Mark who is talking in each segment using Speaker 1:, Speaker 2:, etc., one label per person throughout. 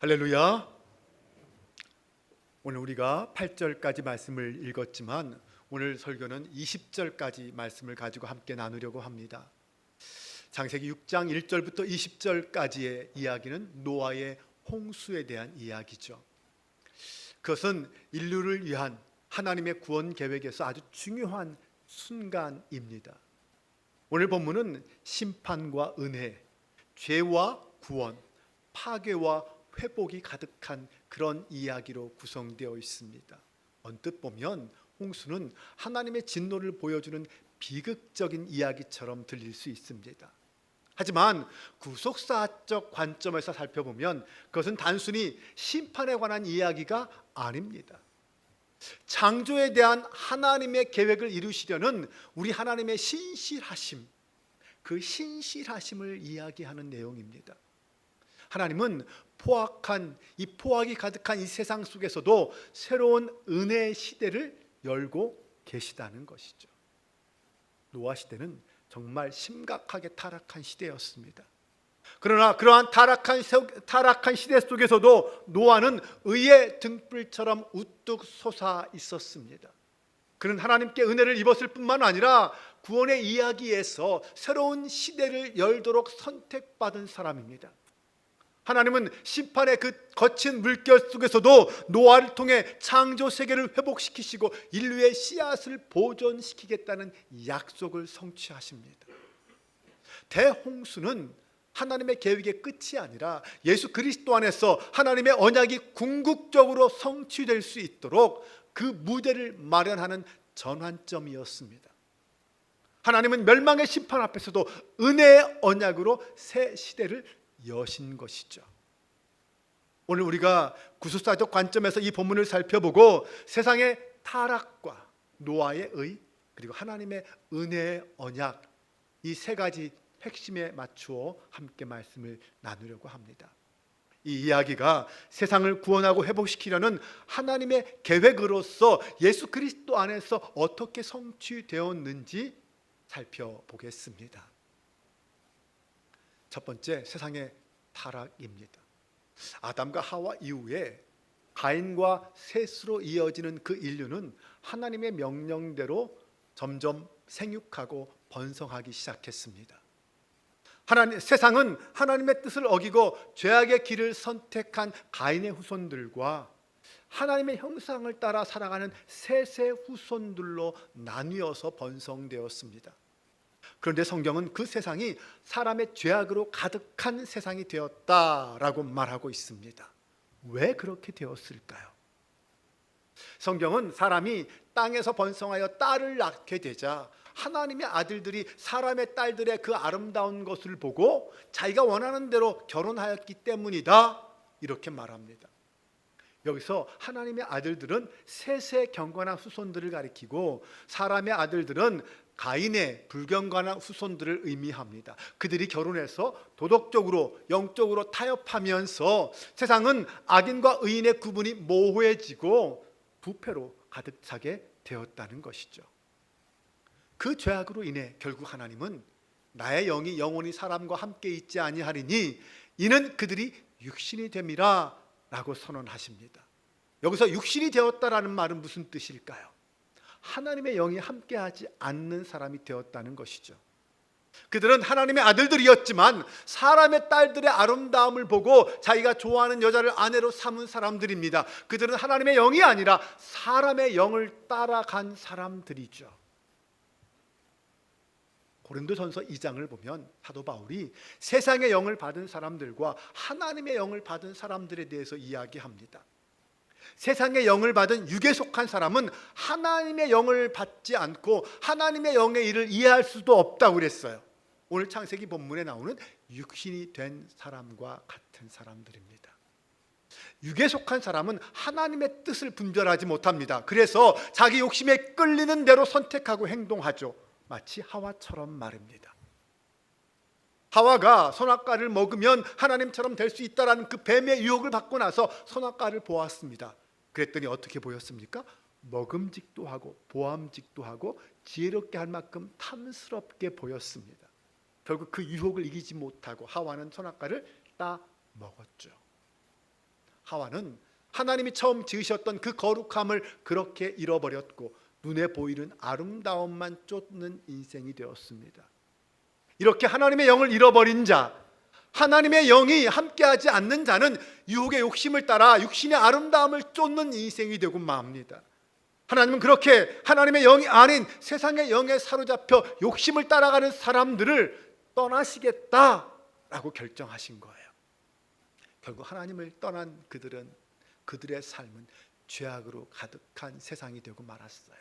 Speaker 1: 할렐루야. 오늘 우리가 8절까지 말씀을 읽었지만 오늘 설교는 20절까지 말씀을 가지고 함께 나누려고 합니다. 창세기 6장 1절부터 20절까지의 이야기는 노아의 홍수에 대한 이야기죠. 그것은 인류를 위한 하나님의 구원 계획에서 아주 중요한 순간입니다. 오늘 본문은 심판과 은혜, 죄와 구원, 파괴와 회복이 가득한 그런 이야기로 구성되어 있습니다. 언뜻 보면 홍수는 하나님의 진노를 보여주는 비극적인 이야기처럼 들릴 수 있습니다. 하지만 구속사적 관점에서 살펴보면 그것은 단순히 심판에 관한 이야기가 아닙니다. 창조에 대한 하나님의 계획을 이루시려는 우리 하나님의 신실하심, 그 신실하심을 이야기하는 내용입니다. 하나님은 포악이 가득한 이 세상 속에서도 새로운 은혜의 시대를 열고 계시다는 것이죠. 노아 시대는 정말 심각하게 타락한 시대였습니다. 그러나 그러한 타락한 시대 속에서도 노아는 의의 등불처럼 우뚝 솟아 있었습니다. 그는 하나님께 은혜를 입었을 뿐만 아니라 구원의 이야기에서 새로운 시대를 열도록 선택받은 사람입니다. 하나님은 심판의 그 거친 물결 속에서도 노아를 통해 창조 세계를 회복시키시고 인류의 씨앗을 보존시키겠다는 약속을 성취하십니다. 대홍수는 하나님의 계획의 끝이 아니라 예수 그리스도 안에서 하나님의 언약이 궁극적으로 성취될 수 있도록 그 무대를 마련하는 전환점이었습니다. 하나님은 멸망의 심판 앞에서도 은혜의 언약으로 새 시대를 여신 것이죠. 오늘 우리가 구속사적 관점에서 이 본문을 살펴보고 세상의 타락과 노아의 의 그리고 하나님의 은혜의 언약, 이 세 가지 핵심에 맞추어 함께 말씀을 나누려고 합니다. 이 이야기가 세상을 구원하고 회복시키려는 하나님의 계획으로서 예수 그리스도 안에서 어떻게 성취되었는지 살펴보겠습니다. 첫 번째, 세상의 타락입니다. 아담과 하와 이후에 가인과 셋으로 이어지는 그 인류는 하나님의 명령대로 점점 생육하고 번성하기 시작했습니다. 세상은 하나님의 뜻을 어기고 죄악의 길을 선택한 가인의 후손들과 하나님의 형상을 따라 살아가는 셋의 후손들로 나뉘어서 번성되었습니다. 그런데 성경은 그 세상이 사람의 죄악으로 가득한 세상이 되었다라고 말하고 있습니다. 왜 그렇게 되었을까요? 성경은 사람이 땅에서 번성하여 딸을 낳게 되자 하나님의 아들들이 사람의 딸들의 그 아름다운 것을 보고 자기가 원하는 대로 결혼하였기 때문이다 이렇게 말합니다. 여기서 하나님의 아들들은 셋의 경건한 후손들을 가리키고 사람의 아들들은 가인의 불경건한 후손들을 의미합니다. 그들이 결혼해서 도덕적으로 영적으로 타협하면서 세상은 악인과 의인의 구분이 모호해지고 부패로 가득 차게 되었다는 것이죠. 그 죄악으로 인해 결국 하나님은 나의 영이 영원히 사람과 함께 있지 아니하리니 이는 그들이 육신이 됨이라 라고 선언하십니다. 여기서 육신이 되었다라는 말은 무슨 뜻일까요? 하나님의 영이 함께하지 않는 사람이 되었다는 것이죠. 그들은 하나님의 아들들이었지만 사람의 딸들의 아름다움을 보고 자기가 좋아하는 여자를 아내로 삼은 사람들입니다. 그들은 하나님의 영이 아니라 사람의 영을 따라간 사람들이죠. 고린도전서 2장을 보면 사도 바울이 세상의 영을 받은 사람들과 하나님의 영을 받은 사람들에 대해서 이야기합니다. 세상의 영을 받은 육에 속한 사람은 하나님의 영을 받지 않고 하나님의 영의 일을 이해할 수도 없다고 그랬어요. 오늘 창세기 본문에 나오는 육신이 된 사람과 같은 사람들입니다. 육에 속한 사람은 하나님의 뜻을 분별하지 못합니다. 그래서 자기 욕심에 끌리는 대로 선택하고 행동하죠. 마치 하와처럼 말입니다. 하와가 선악과를 먹으면 하나님처럼 될 수 있다라는 그 뱀의 유혹을 받고 나서 선악과를 보았습니다. 그랬더니 어떻게 보였습니까? 먹음직도 하고 보암직도 하고 지혜롭게 할 만큼 탐스럽게 보였습니다. 결국 그 유혹을 이기지 못하고 하와는 선악과를 따 먹었죠. 하와는 하나님이 처음 지으셨던 그 거룩함을 그렇게 잃어버렸고 눈에 보이는 아름다움만 쫓는 인생이 되었습니다. 이렇게 하나님의 영을 잃어버린 자, 하나님의 영이 함께하지 않는 자는 유혹의 욕심을 따라 육신의 아름다움을 쫓는 인생이 되고 맙니다. 하나님은 그렇게 하나님의 영이 아닌 세상의 영에 사로잡혀 욕심을 따라가는 사람들을 떠나시겠다라고 결정하신 거예요. 결국 하나님을 떠난 그들의 삶은 죄악으로 가득한 세상이 되고 말았어요.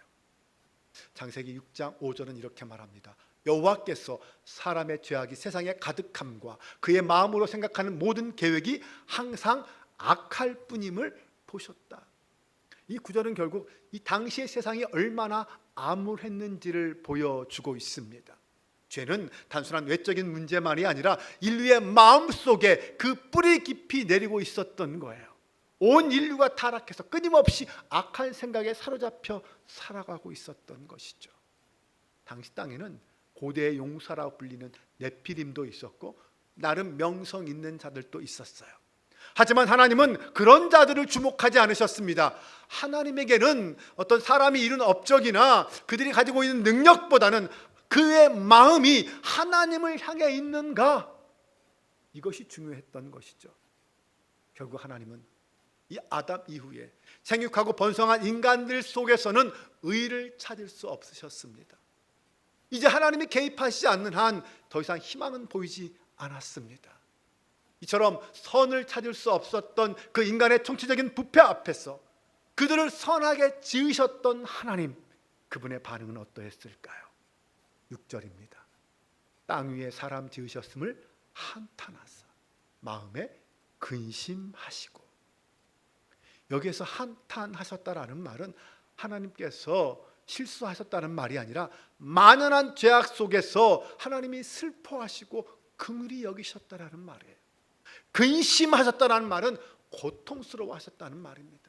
Speaker 1: 창세기 6장 5절은 이렇게 말합니다. 여호와께서 사람의 죄악이 세상에 가득함과 그의 마음으로 생각하는 모든 계획이 항상 악할 뿐임을 보셨다. 이 구절은 결국 이 당시의 세상이 얼마나 암울했는지를 보여주고 있습니다. 죄는 단순한 외적인 문제만이 아니라 인류의 마음속에 그 뿌리 깊이 내리고 있었던 거예요. 온 인류가 타락해서 끊임없이 악한 생각에 사로잡혀 살아가고 있었던 것이죠. 당시 땅에는 고대의 용사라고 불리는 네피림도 있었고 나름 명성 있는 자들도 있었어요. 하지만 하나님은 그런 자들을 주목하지 않으셨습니다. 하나님에게는 어떤 사람이 이룬 업적이나 그들이 가지고 있는 능력보다는 그의 마음이 하나님을 향해 있는가, 이것이 중요했던 것이죠. 결국 하나님은 이 아담 이후에 생육하고 번성한 인간들 속에서는 의를 찾을 수 없으셨습니다. 이제 하나님이 개입하시지 않는 한 더 이상 희망은 보이지 않았습니다. 이처럼 선을 찾을 수 없었던 그 인간의 총체적인 부패 앞에서 그들을 선하게 지으셨던 하나님, 그분의 반응은 어떠했을까요? 6절입니다. 땅 위에 사람 지으셨음을 한탄하사 마음에 근심하시고. 여기에서 한탄하셨다라는 말은 하나님께서 실수하셨다는 말이 아니라 만연한 죄악 속에서 하나님이 슬퍼하시고 긍휼히 여기셨다라는 말이에요. 근심하셨다는 말은 고통스러워하셨다는 말입니다.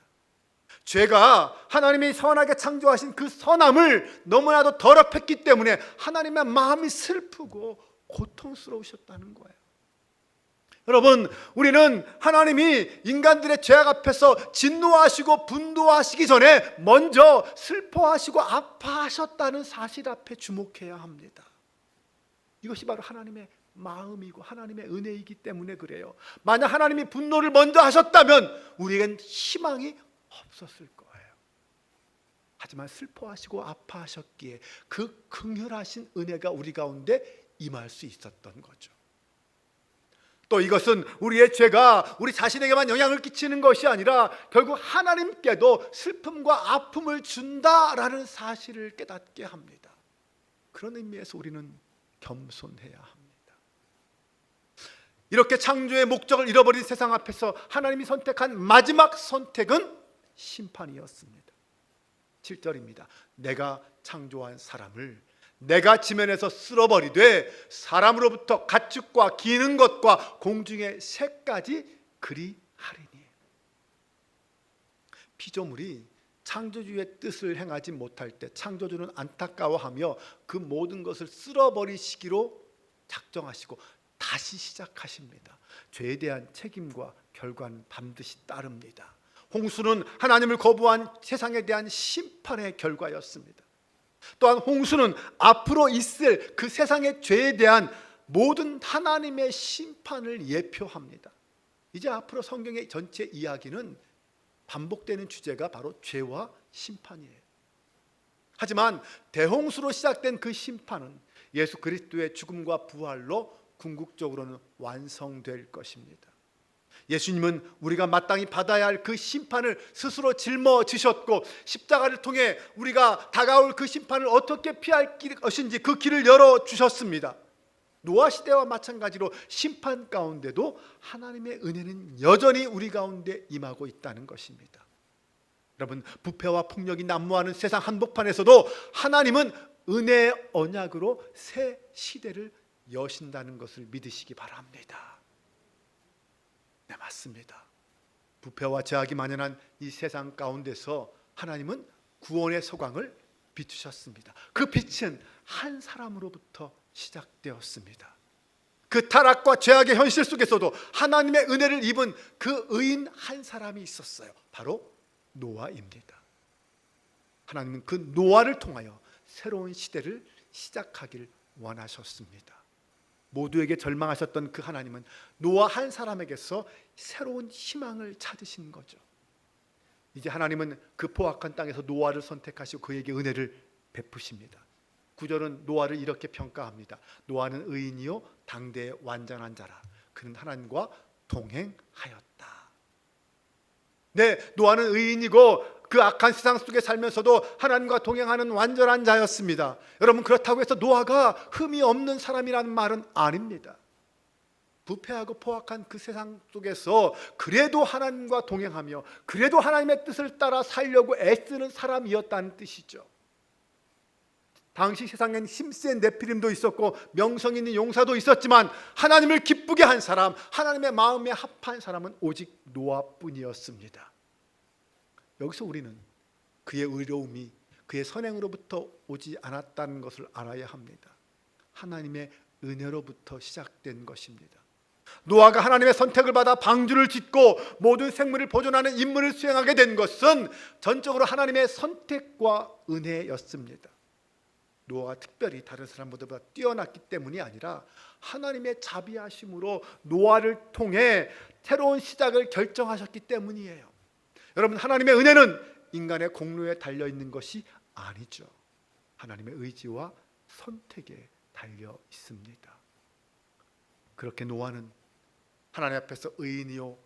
Speaker 1: 죄가 하나님이 선하게 창조하신 그 선함을 너무나도 더럽혔기 때문에 하나님의 마음이 슬프고 고통스러우셨다는 거예요. 여러분, 우리는 하나님이 인간들의 죄악 앞에서 진노하시고 분노하시기 전에 먼저 슬퍼하시고 아파하셨다는 사실 앞에 주목해야 합니다. 이것이 바로 하나님의 마음이고 하나님의 은혜이기 때문에 그래요. 만약 하나님이 분노를 먼저 하셨다면 우리에겐 희망이 없었을 거예요. 하지만 슬퍼하시고 아파하셨기에 그 긍휼하신 은혜가 우리 가운데 임할 수 있었던 거죠. 또 이것은 우리의 죄가 우리 자신에게만 영향을 끼치는 것이 아니라 결국 하나님께도 슬픔과 아픔을 준다라는 사실을 깨닫게 합니다. 그런 의미에서 우리는 겸손해야 합니다. 이렇게 창조의 목적을 잃어버린 세상 앞에서 하나님이 선택한 마지막 선택은 심판이었습니다. 7절입니다. 내가 창조한 사람을 내가 지면에서 쓸어버리되 사람으로부터 가축과 기는 것과 공중의 새까지 그리하리니. 피조물이 창조주의 뜻을 행하지 못할 때 창조주는 안타까워하며 그 모든 것을 쓸어버리시기로 작정하시고 다시 시작하십니다. 죄에 대한 책임과 결과는 반드시 따릅니다. 홍수는 하나님을 거부한 세상에 대한 심판의 결과였습니다. 또한 홍수는 앞으로 있을 그 세상의 죄에 대한 모든 하나님의 심판을 예표합니다. 이제 앞으로 성경의 전체 이야기는 반복되는 주제가 바로 죄와 심판이에요. 하지만 대홍수로 시작된 그 심판은 예수 그리스도의 죽음과 부활로 궁극적으로는 완성될 것입니다. 예수님은 우리가 마땅히 받아야 할 그 심판을 스스로 짊어지셨고 십자가를 통해 우리가 다가올 그 심판을 어떻게 피할 것인지 그 길을 열어주셨습니다. 노아 시대와 마찬가지로 심판 가운데도 하나님의 은혜는 여전히 우리 가운데 임하고 있다는 것입니다. 여러분, 부패와 폭력이 난무하는 세상 한복판에서도 하나님은 은혜의 언약으로 새 시대를 여신다는 것을 믿으시기 바랍니다. 네, 맞습니다. 부패와 죄악이 만연한 이 세상 가운데서 하나님은 구원의 소광을 비추셨습니다. 그 빛은 한 사람으로부터 시작되었습니다. 그 타락과 죄악의 현실 속에서도 하나님의 은혜를 입은 그 의인 한 사람이 있었어요. 바로 노아입니다. 하나님은 그 노아를 통하여 새로운 시대를 시작하길 원하셨습니다. 모두에게 절망하셨던 그 하나님은 노아 한 사람에게서 새로운 희망을 찾으신 거죠. 이제 하나님은 그 포악한 땅에서 노아를 선택하시고 그에게 은혜를 베푸십니다. 9절은 노아를 이렇게 평가합니다. 노아는 의인이요 당대의 완전한 자라. 그는 하나님과 동행하였다. 네, 노아는 의인이고 그 악한 세상 속에 살면서도 하나님과 동행하는 완전한 자였습니다. 여러분, 그렇다고 해서 노아가 흠이 없는 사람이라는 말은 아닙니다. 부패하고 포악한 그 세상 속에서 그래도 하나님과 동행하며 그래도 하나님의 뜻을 따라 살려고 애쓰는 사람이었다는 뜻이죠. 당시 세상엔 힘센 네피림도 있었고 명성 있는 용사도 있었지만 하나님을 기쁘게 한 사람, 하나님의 마음에 합한 사람은 오직 노아뿐이었습니다. 여기서 우리는 그의 의로움이 그의 선행으로부터 오지 않았다는 것을 알아야 합니다. 하나님의 은혜로부터 시작된 것입니다. 노아가 하나님의 선택을 받아 방주를 짓고 모든 생물을 보존하는 임무를 수행하게 된 것은 전적으로 하나님의 선택과 은혜였습니다. 노아가 특별히 다른 사람보다 뛰어났기 때문이 아니라 하나님의 자비하심으로 노아를 통해 새로운 시작을 결정하셨기 때문이에요. 여러분, 하나님의 은혜는 인간의 공로에 달려 있는 것이 아니죠. 하나님의 의지와 선택에 달려 있습니다. 그렇게 노아는 하나님 앞에서 의인이요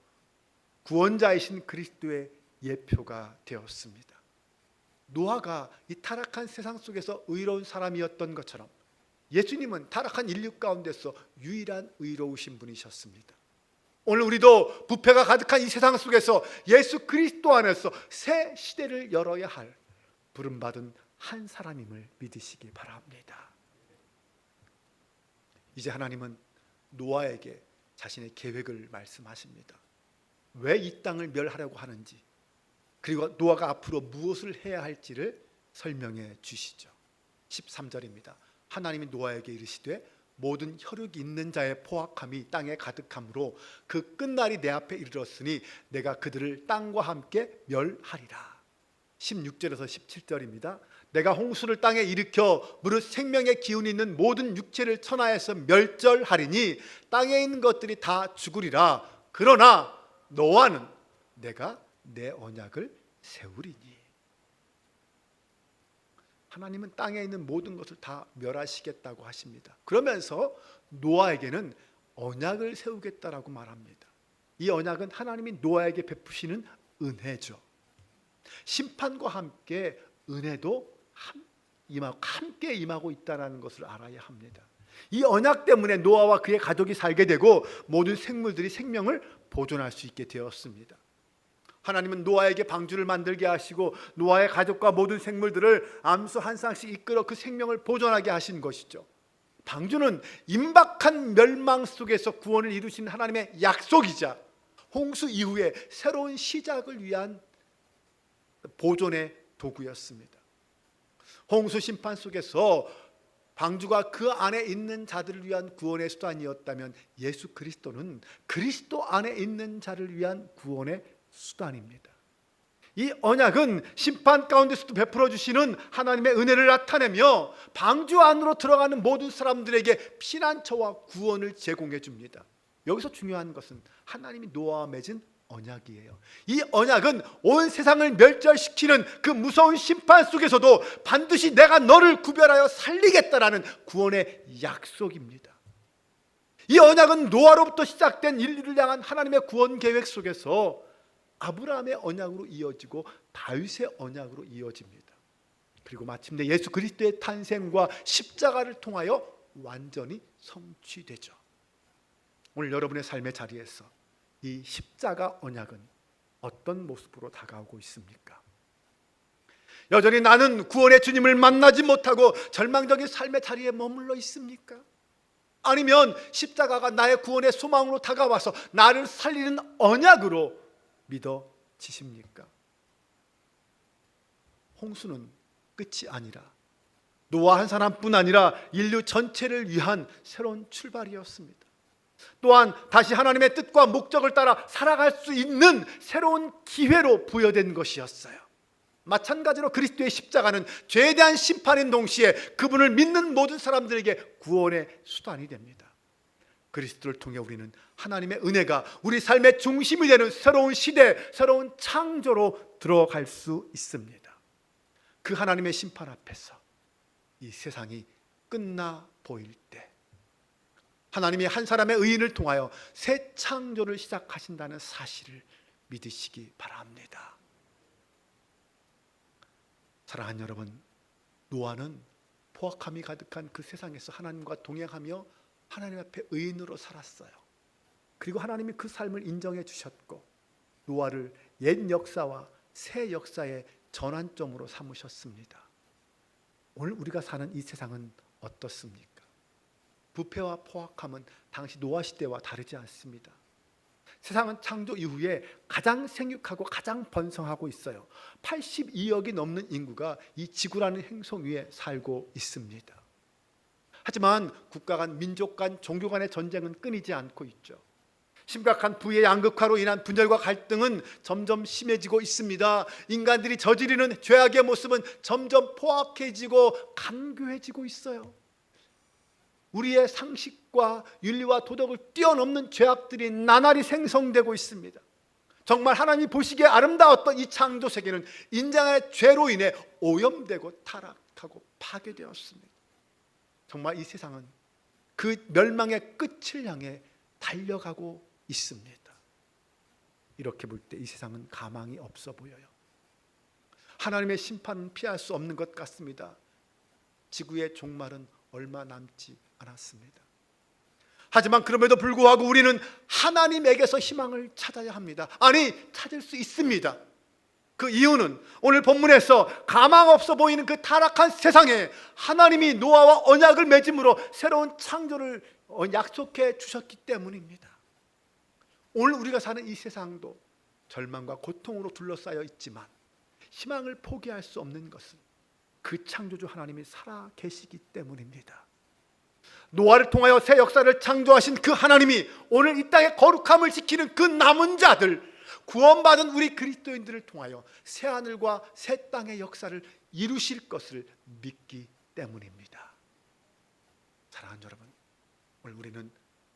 Speaker 1: 구원자이신 그리스도의 예표가 되었습니다. 노아가 이 타락한 세상 속에서 의로운 사람이었던 것처럼 예수님은 타락한 인류 가운데서 유일한 의로우신 분이셨습니다. 오늘 우리도 부패가 가득한 이 세상 속에서 예수 그리스도 안에서 새 시대를 열어야 할 부름받은 한 사람임을 믿으시기 바랍니다. 이제 하나님은 노아에게 자신의 계획을 말씀하십니다. 왜 이 땅을 멸하려고 하는지, 그리고 노아가 앞으로 무엇을 해야 할지를 설명해 주시죠. 13절입니다. 하나님이 노아에게 이르시되 모든 혈육이 있는 자의 포악함이 땅에 가득함으로 그 끝날이 내 앞에 이르렀으니 내가 그들을 땅과 함께 멸하리라. 16절에서 17절입니다. 내가 홍수를 땅에 일으켜 무릇 생명의 기운이 있는 모든 육체를 천하에서 멸절하리니 땅에 있는 것들이 다 죽으리라. 그러나 너와는 내가 내 언약을 세우리니. 하나님은 땅에 있는 모든 것을 다 멸하시겠다고 하십니다. 그러면서 노아에게는 언약을 세우겠다라고 말합니다. 이 언약은 하나님이 노아에게 베푸시는 은혜죠. 심판과 함께 은혜도 함께 임하고 있다는 것을 알아야 합니다. 이 언약 때문에 노아와 그의 가족이 살게 되고 모든 생물들이 생명을 보존할 수 있게 되었습니다. 하나님은 노아에게 방주를 만들게 하시고 노아의 가족과 모든 생물들을 암수 한 쌍씩 이끌어 그 생명을 보존하게 하신 것이죠. 방주는 임박한 멸망 속에서 구원을 이루신 하나님의 약속이자 홍수 이후에 새로운 시작을 위한 보존의 도구였습니다. 홍수 심판 속에서 방주가 그 안에 있는 자들을 위한 구원의 수단이었다면 예수 그리스도는 그리스도 안에 있는 자를 위한 구원의 수단입니다. 이 언약은 심판 가운데서도 베풀어 주시는 하나님의 은혜를 나타내며 방주 안으로 들어가는 모든 사람들에게 피난처와 구원을 제공해 줍니다. 여기서 중요한 것은 하나님이 노아와 맺은 언약이에요. 이 언약은 온 세상을 멸절시키는 그 무서운 심판 속에서도 반드시 내가 너를 구별하여 살리겠다라는 구원의 약속입니다. 이 언약은 노아로부터 시작된 인류를 향한 하나님의 구원 계획 속에서 아브라함의 언약으로 이어지고 다윗의 언약으로 이어집니다. 그리고 마침내 예수 그리스도의 탄생과 십자가를 통하여 완전히 성취되죠. 오늘 여러분의 삶의 자리에서 이 십자가 언약은 어떤 모습으로 다가오고 있습니까? 여전히 나는 구원의 주님을 만나지 못하고 절망적인 삶의 자리에 머물러 있습니까? 아니면 십자가가 나의 구원의 소망으로 다가와서 나를 살리는 언약으로 믿어지십니까? 홍수는 끝이 아니라 노아 한 사람뿐 아니라 인류 전체를 위한 새로운 출발이었습니다. 또한 다시 하나님의 뜻과 목적을 따라 살아갈 수 있는 새로운 기회로 부여된 것이었어요. 마찬가지로 그리스도의 십자가는 죄에 대한 심판인 동시에 그분을 믿는 모든 사람들에게 구원의 수단이 됩니다. 그리스도를 통해 우리는 하나님의 은혜가 우리 삶의 중심이 되는 새로운 시대, 새로운 창조로 들어갈 수 있습니다. 그 하나님의 심판 앞에서 이 세상이 끝나 보일 때 하나님이 한 사람의 의인을 통하여 새 창조를 시작하신다는 사실을 믿으시기 바랍니다. 사랑하는 여러분, 노아는 포악함이 가득한 그 세상에서 하나님과 동행하며 하나님 앞에 의인으로 살았어요. 그리고 하나님이 그 삶을 인정해 주셨고 노아를 옛 역사와 새 역사의 전환점으로 삼으셨습니다. 오늘 우리가 사는 이 세상은 어떻습니까? 부패와 포악함은 당시 노아 시대와 다르지 않습니다. 세상은 창조 이후에 가장 생육하고 가장 번성하고 있어요. 82억이 넘는 인구가 이 지구라는 행성 위에 살고 있습니다. 하지만 국가 간, 민족 간, 종교 간의 전쟁은 끊이지 않고 있죠. 심각한 부의 양극화로 인한 분열과 갈등은 점점 심해지고 있습니다. 인간들이 저지르는 죄악의 모습은 점점 포악해지고 간교해지고 있어요. 우리의 상식과 윤리와 도덕을 뛰어넘는 죄악들이 나날이 생성되고 있습니다. 정말 하나님이 보시기에 아름다웠던 이 창조 세계는 인간의 죄로 인해 오염되고 타락하고 파괴되었습니다. 정말 이 세상은 그 멸망의 끝을 향해 달려가고 있습니다. 이렇게 볼 때 이 세상은 가망이 없어 보여요. 하나님의 심판은 피할 수 없는 것 같습니다. 지구의 종말은 얼마 남지 않았습니다. 하지만 그럼에도 불구하고 우리는 하나님에게서 희망을 찾아야 합니다. 아니, 찾을 수 있습니다. 그 이유는 오늘 본문에서 가망 없어 보이는 그 타락한 세상에 하나님이 노아와 언약을 맺음으로 새로운 창조를 약속해 주셨기 때문입니다. 오늘 우리가 사는 이 세상도 절망과 고통으로 둘러싸여 있지만 희망을 포기할 수 없는 것은 그 창조주 하나님이 살아 계시기 때문입니다. 노아를 통하여 새 역사를 창조하신 그 하나님이 오늘 이 땅의 거룩함을 지키는 그 남은 자들, 구원받은 우리 그리스도인들을 통하여 새 하늘과 새 땅의 역사를 이루실 것을 믿기 때문입니다. 사랑하는 여러분, 오늘 우리는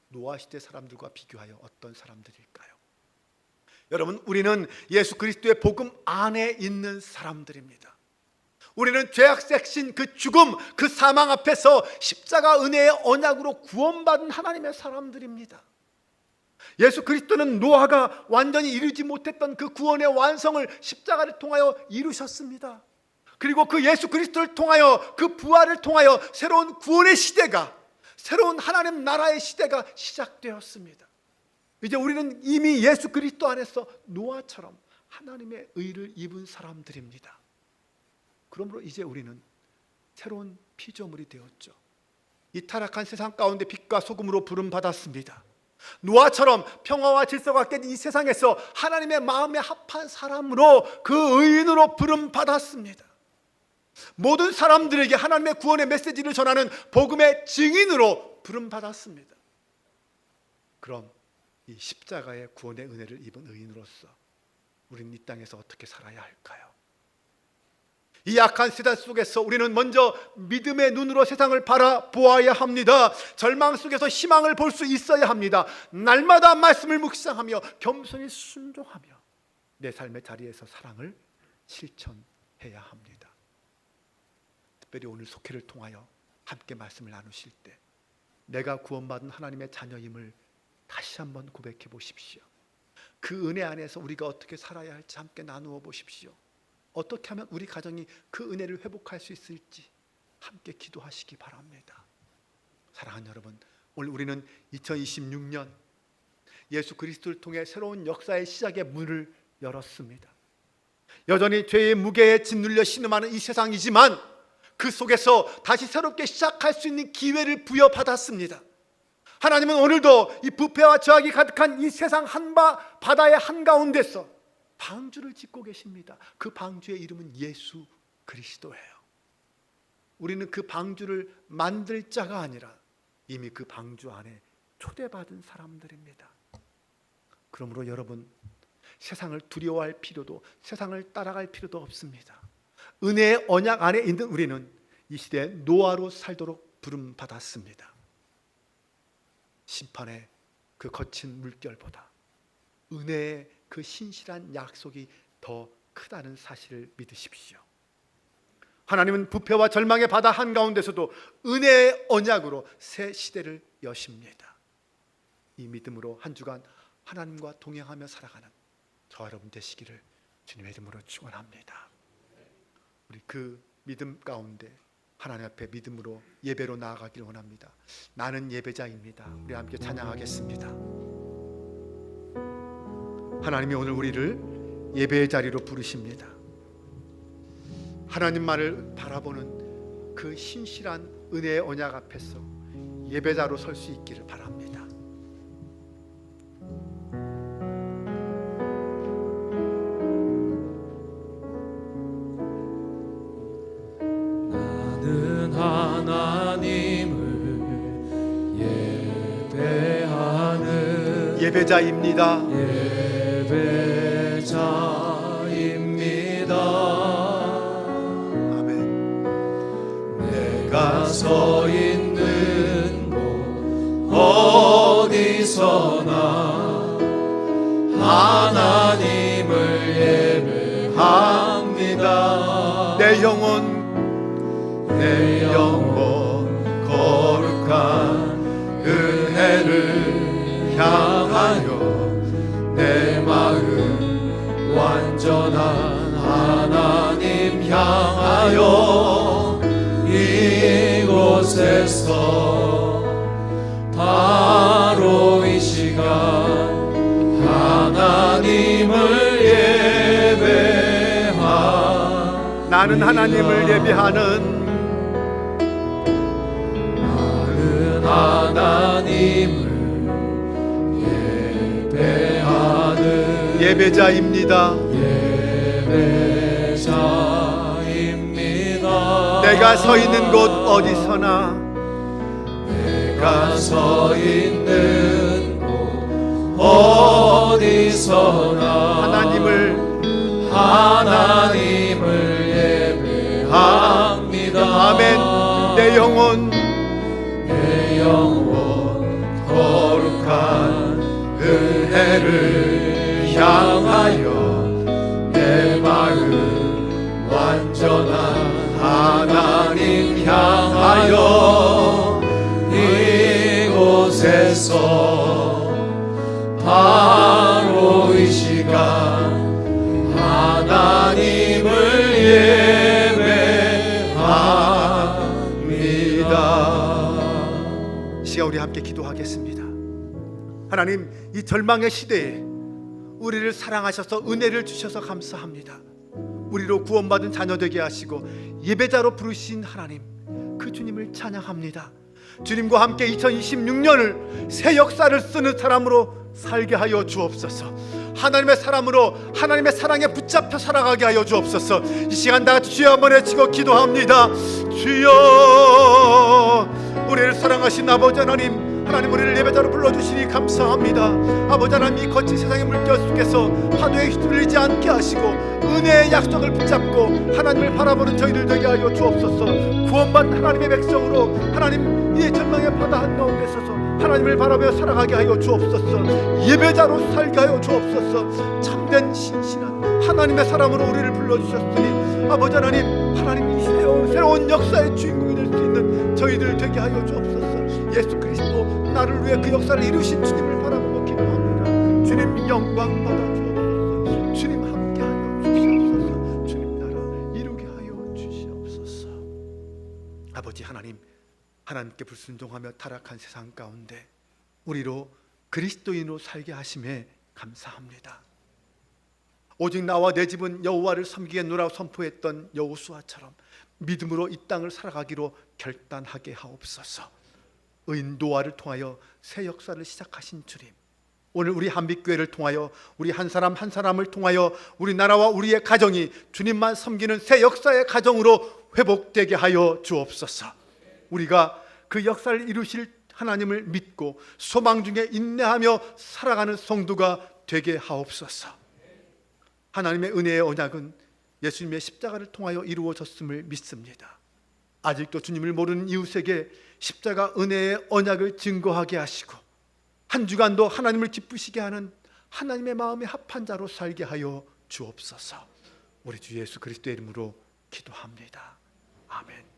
Speaker 1: 노아 시대 사람들과 비교하여 어떤 사람들일까요? 여러분, 우리는 예수 그리스도의 복음 안에 있는 사람들입니다. 우리는 죄악 색신 그 죽음, 그 사망 앞에서 십자가 은혜의 언약으로 구원받은 하나님의 사람들입니다. 예수 그리스도는 노아가 완전히 이루지 못했던 그 구원의 완성을 십자가를 통하여 이루셨습니다. 그리고 그 예수 그리스도를 통하여, 그 부활을 통하여 새로운 구원의 시대가, 새로운 하나님 나라의 시대가 시작되었습니다. 이제 우리는 이미 예수 그리스도 안에서 노아처럼 하나님의 의를 입은 사람들입니다. 그러므로 이제 우리는 새로운 피조물이 되었죠. 이 타락한 세상 가운데 빛과 소금으로 부름받았습니다. 노아처럼 평화와 질서가 깨진 이 세상에서 하나님의 마음에 합한 사람으로, 그 의인으로 부름받았습니다. 모든 사람들에게 하나님의 구원의 메시지를 전하는 복음의 증인으로 부름받았습니다. 그럼 이 십자가의 구원의 은혜를 입은 의인으로서 우리는 이 땅에서 어떻게 살아야 할까요? 이 악한 세상 속에서 우리는 먼저 믿음의 눈으로 세상을 바라보아야 합니다. 절망 속에서 희망을 볼 수 있어야 합니다. 날마다 말씀을 묵상하며 겸손히 순종하며 내 삶의 자리에서 사랑을 실천해야 합니다. 특별히 오늘 속회를 통하여 함께 말씀을 나누실 때 내가 구원받은 하나님의 자녀임을 다시 한번 고백해 보십시오. 그 은혜 안에서 우리가 어떻게 살아야 할지 함께 나누어 보십시오. 어떻게 하면 우리 가정이 그 은혜를 회복할 수 있을지 함께 기도하시기 바랍니다. 사랑하는 여러분, 오늘 우리는 2026년 예수 그리스도를 통해 새로운 역사의 시작의 문을 열었습니다. 여전히 죄의 무게에 짓눌려 신음하는 이 세상이지만 그 속에서 다시 새롭게 시작할 수 있는 기회를 부여받았습니다. 하나님은 오늘도 이 부패와 죄악이 가득한 이 세상 바다의 한가운데서 방주를 짓고 계십니다. 그 방주의 이름은 예수 그리스도예요. 우리는 그 방주를 만들 자가 아니라 이미 그 방주 안에 초대받은 사람들입니다. 그러므로 여러분, 세상을 두려워할 필요도, 세상을 따라갈 필요도 없습니다. 은혜의 언약 안에 있는 우리는 이 시대에 노아로 살도록 부름받았습니다. 심판의 그 거친 물결보다 은혜의 그 신실한 약속이 더 크다는 사실을 믿으십시오. 하나님은 부패와 절망의 바다 한가운데서도 은혜의 언약으로 새 시대를 여십니다. 이 믿음으로 한 주간 하나님과 동행하며 살아가는 저 여러분 되시기를 주님의 이름으로 축원합니다. 우리 그 믿음 가운데 하나님 앞에 믿음으로 예배로 나아가기를 원합니다. 나는 예배자입니다. 우리 함께 찬양하겠습니다. 하나님이 오늘 우리를 예배의 자리로 부르십니다. 하나님만을 바라보는 그 신실한 은혜의 언약 앞에서 예배자로 설 수 있기를 바랍니다.
Speaker 2: 나는 하나님을 예배하는
Speaker 1: 예배자입니다.
Speaker 2: 예배자입니다.
Speaker 1: 아멘.
Speaker 2: 내가 서 있는 곳 어디서나 하나님을 예배합니다.
Speaker 1: 내 영혼
Speaker 2: 거룩한 은혜를 향하여 내 마음 완전한 하나님 향하여 이곳에서 바로 이 시간 하나님을 예배하.
Speaker 1: 나는 하나님을 예배하는
Speaker 2: 하나님을 예배하는
Speaker 1: 예배자입니다.
Speaker 2: 예배자입니다.
Speaker 1: 내가 서 있는 곳 어디서나
Speaker 2: 내가 서 있는 곳 어디서나 하나님을 예배합니다.
Speaker 1: 아멘. 내 영혼
Speaker 2: 거룩한 은혜를 향하여 내 마음 완전한 하나님 향하여 이곳에서 바로 이 시간 하나님을 예배합니다.
Speaker 1: 시간 우리 함께 기도하겠습니다. 하나님, 이 절망의 시대에 우리를 사랑하셔서 은혜를 주셔서 감사합니다. 우리로 구원받은 자녀 되게 하시고 예배자로 부르신 하나님, 그 주님을 찬양합니다. 주님과 함께 2026년을 새 역사를 쓰는 사람으로 살게 하여 주옵소서. 하나님의 사람으로 하나님의 사랑에 붙잡혀 살아가게 하여 주옵소서. 이 시간 다 같이 주여 한번 외치고 기도합니다. 주여, 우리를 사랑하신 아버지 하나님, 하나님 우리를 예배자로 불러주시니 감사합니다. 아버지 하나님, 이 거친 세상의 물결 속에서 파도에 휘둘리지 않게 하시고 은혜의 약속을 붙잡고 하나님을 바라보는 저희들 되게 하여 주옵소서. 구원받은 하나님의 백성으로 하나님 이 절망의 바다 한가운데 서서 하나님을 바라보며 살아가게 하여 주옵소서. 예배자로 살게 하여 주옵소서. 참된 신실한 하나님의 사람으로 우리를 불러주셨으니 아버지 하나님, 하나님 이 새로운 역사의 주인공이 될 수 있는 저희들 되게 하여 주옵소서. 예수 그리스도 나를 위해 그 역사를 이루신 주님을 바라보고 기도합니다. 주님 영광 받아 주옵소서. 주님 함께하여 주시옵소서. 주님 나라 이루게 하여 주시옵소서. 아버지 하나님, 하나님께 불순종하며 타락한 세상 가운데 우리로 그리스도인으로 살게 하심에 감사합니다. 오직 나와 내 집은 여호와를 섬기겠노라 선포했던 여호수아처럼 믿음으로 이 땅을 살아가기로 결단하게 하옵소서. 의인 노아를 통하여 새 역사를 시작하신 주님, 오늘 우리 한빛교회를 통하여 우리 한 사람 한 사람을 통하여 우리나라와 우리의 가정이 주님만 섬기는 새 역사의 가정으로 회복되게 하여 주옵소서. 우리가 그 역사를 이루실 하나님을 믿고 소망 중에 인내하며 살아가는 성도가 되게 하옵소서. 하나님의 은혜의 언약은 예수님의 십자가를 통하여 이루어졌음을 믿습니다. 아직도 주님을 모르는 이웃에게 십자가 은혜의 언약을 증거하게 하시고 한 주간도 하나님을 기쁘시게 하는 하나님의 마음에 합한 자로 살게 하여 주옵소서. 우리 주 예수 그리스도의 이름으로 기도합니다. 아멘.